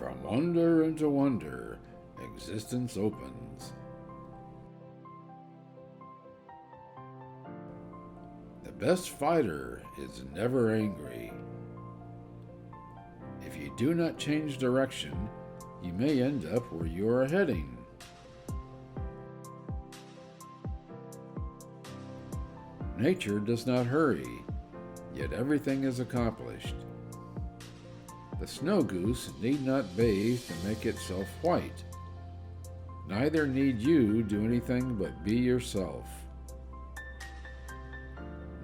From wonder into wonder, existence opens. The best fighter is never angry. If you do not change direction, you may end up where you are heading. Nature does not hurry, yet everything is accomplished. The snow goose need not bathe to make itself white. Neither need you do anything but be yourself.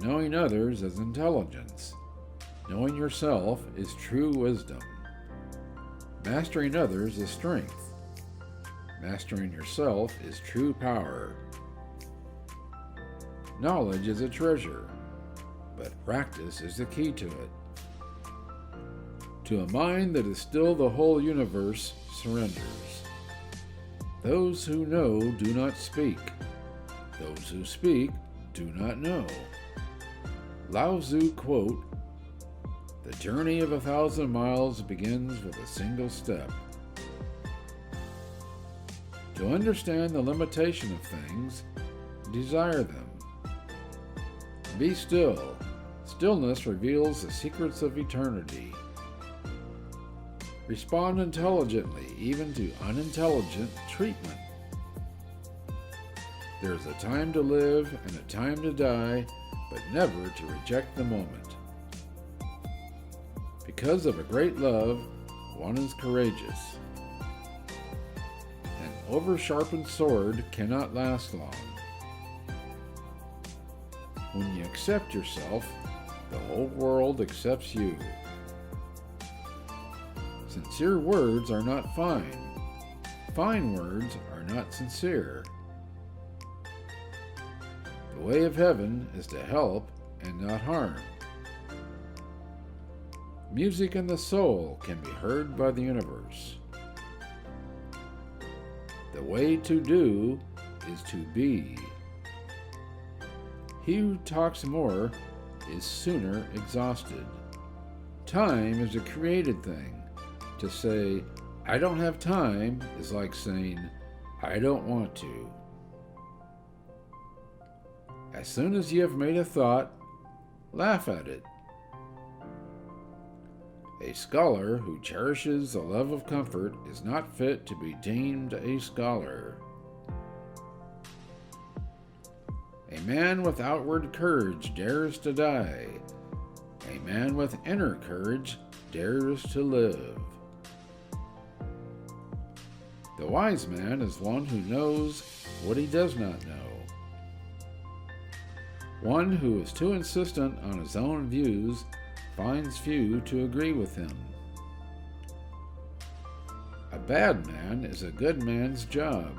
Knowing others is intelligence. Knowing yourself is true wisdom. Mastering others is strength. Mastering yourself is true power. Knowledge is a treasure, but practice is the key to it. To a mind that is still, the whole universe surrenders. Those who know do not speak. Those who speak do not know. Lao Tzu quote, "The journey of 1,000 miles begins with a single step." To understand the limitation of things, desire them. Be still. Stillness reveals the secrets of eternity. Respond intelligently, even to unintelligent treatment. There is a time to live and a time to die, but never to reject the moment. Because of a great love, one is courageous. An over-sharpened sword cannot last long. When you accept yourself, the whole world accepts you. Sincere words are not fine. Fine words are not sincere. The way of heaven is to help and not harm. Music in the soul can be heard by the universe. The way to do is to be. He who talks more is sooner exhausted. Time is a created thing. To say, "I don't have time," is like saying, "I don't want to." As soon as you have made a thought, laugh at it. A scholar who cherishes the love of comfort is not fit to be deemed a scholar. A man with outward courage dares to die. A man with inner courage dares to live. The wise man is one who knows what he does not know. One who is too insistent on his own views finds few to agree with him. A bad man is a good man's job.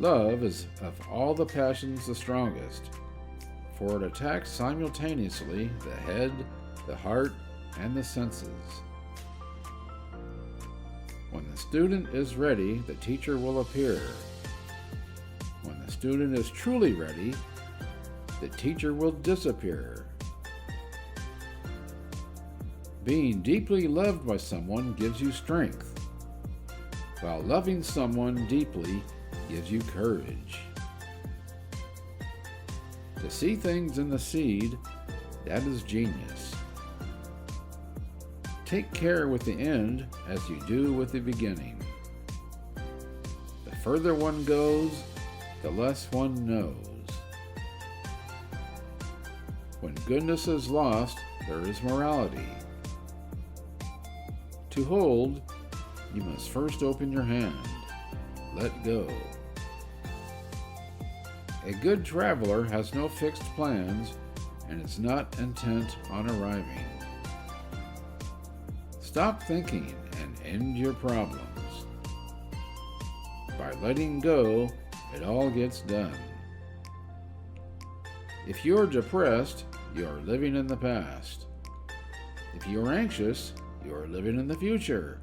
Love is of all the passions the strongest, for it attacks simultaneously the head, the heart, and the senses. When the student is ready, the teacher will appear. When the student is truly ready, the teacher will disappear. Being deeply loved by someone gives you strength, while loving someone deeply gives you courage. To see things in the seed, that is genius. Take care with the end as you do with the beginning. The further one goes, the less one knows. When goodness is lost, there is morality. To hold, you must first open your hand. Let go. A good traveler has no fixed plans and is not intent on arriving. Stop thinking and end your problems. By letting go, it all gets done. If you are depressed, you are living in the past. If you are anxious, you are living in the future.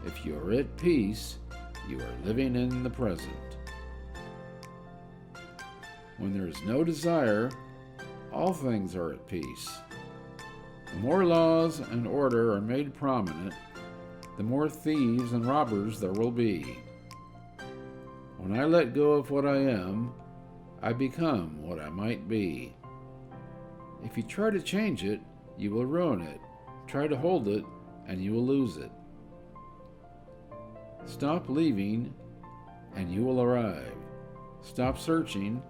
If you are at peace, you are living in the present. When there is no desire, all things are at peace. The more laws and order are made prominent, the more thieves and robbers there will be. When I let go of what I am, I become what I might be. If you try to change it, you will ruin it. Try to hold it, and you will lose it. Stop leaving, and you will arrive. Stop searching,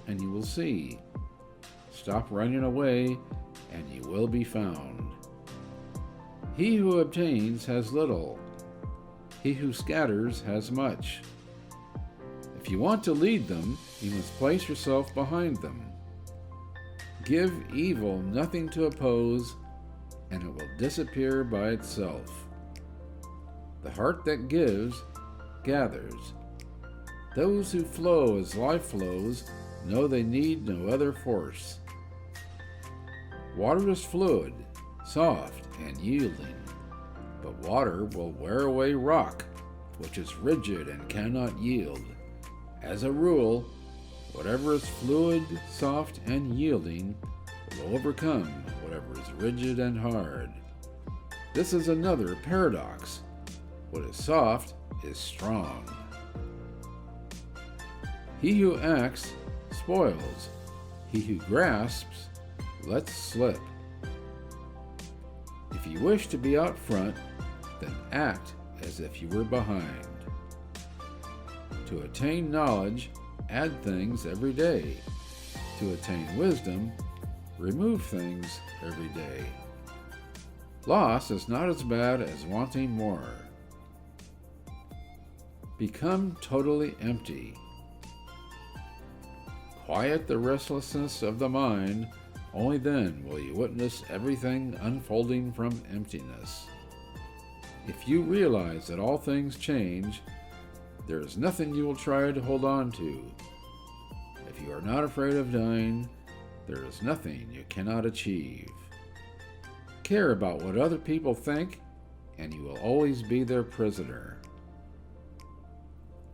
and you will see. Stop running away, and you will be found. He who obtains has little. He who scatters has much. If you want to lead them, you must place yourself behind them. Give evil nothing to oppose, and it will disappear by itself. The heart that gives, gathers. Those who flow as life flows know they need no other force. Water is fluid, soft, and yielding, but water will wear away rock, which is rigid and cannot yield. As a rule, whatever is fluid, soft, and yielding will overcome whatever is rigid and hard. This is another paradox. What is soft is strong. He who acts spoils. He who grasps lets slip. If you wish to be out front, then act as if you were behind. To attain knowledge, add things every day. To attain wisdom, remove things every day. Loss is not as bad as wanting more. Become totally empty. Quiet the restlessness of the mind, only then will you witness everything unfolding from emptiness. If you realize that all things change, there is nothing you will try to hold on to. If you are not afraid of dying, there is nothing you cannot achieve. Care about what other people think, and you will always be their prisoner.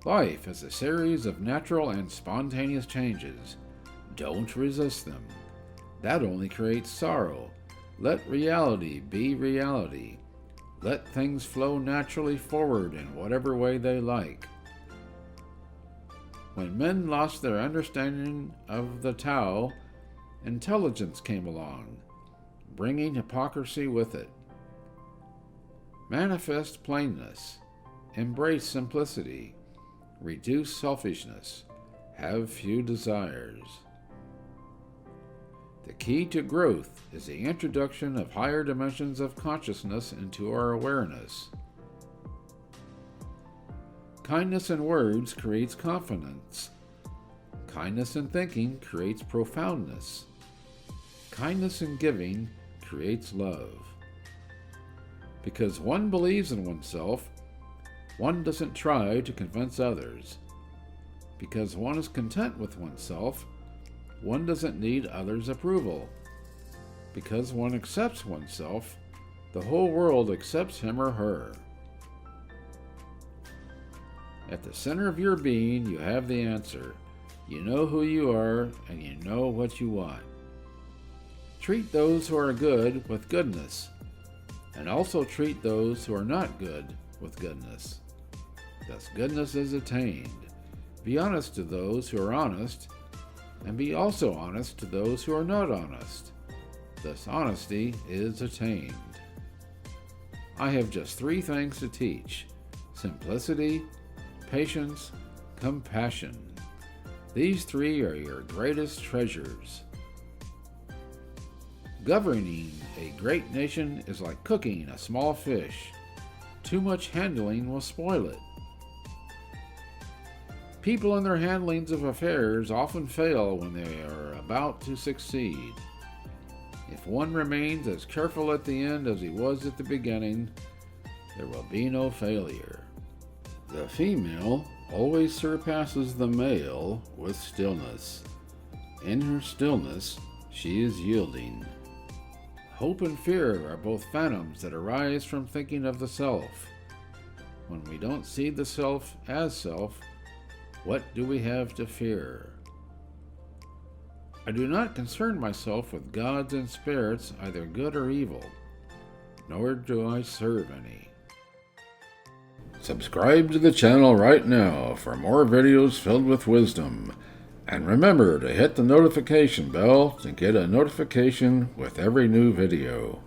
Life is a series of natural and spontaneous changes. Don't resist them. That only creates sorrow. Let reality be reality. Let things flow naturally forward in whatever way they like. When men lost their understanding of the Tao, intelligence came along, bringing hypocrisy with it. Manifest plainness. Embrace simplicity. Reduce selfishness. Have few desires. The key to growth is the introduction of higher dimensions of consciousness into our awareness. Kindness in words creates confidence. Kindness in thinking creates profoundness. Kindness in giving creates love. Because one believes in oneself, one doesn't try to convince others. Because one is content with oneself, one doesn't need others' approval. Because one accepts oneself, the whole world accepts him or her. At the center of your being, you have the answer. You know who you are, and you know what you want. Treat those who are good with goodness, and also treat those who are not good with goodness. Thus goodness is attained. Be honest to those who are honest, and be also honest to those who are not honest. Thus honesty is attained. I have just 3 things to teach: simplicity, patience, compassion. These 3 are your greatest treasures. Governing a great nation is like cooking a small fish. Too much handling will spoil it. People in their handlings of affairs often fail when they are about to succeed. If one remains as careful at the end as he was at the beginning, there will be no failure. The female always surpasses the male with stillness. In her stillness, she is yielding. Hope and fear are both phantoms that arise from thinking of the self. When we don't see the self as self, what do we have to fear? I do not concern myself with gods and spirits, either good or evil, nor do I serve any. Subscribe to the channel right now for more videos filled with wisdom. And remember to hit the notification bell to get a notification with every new video.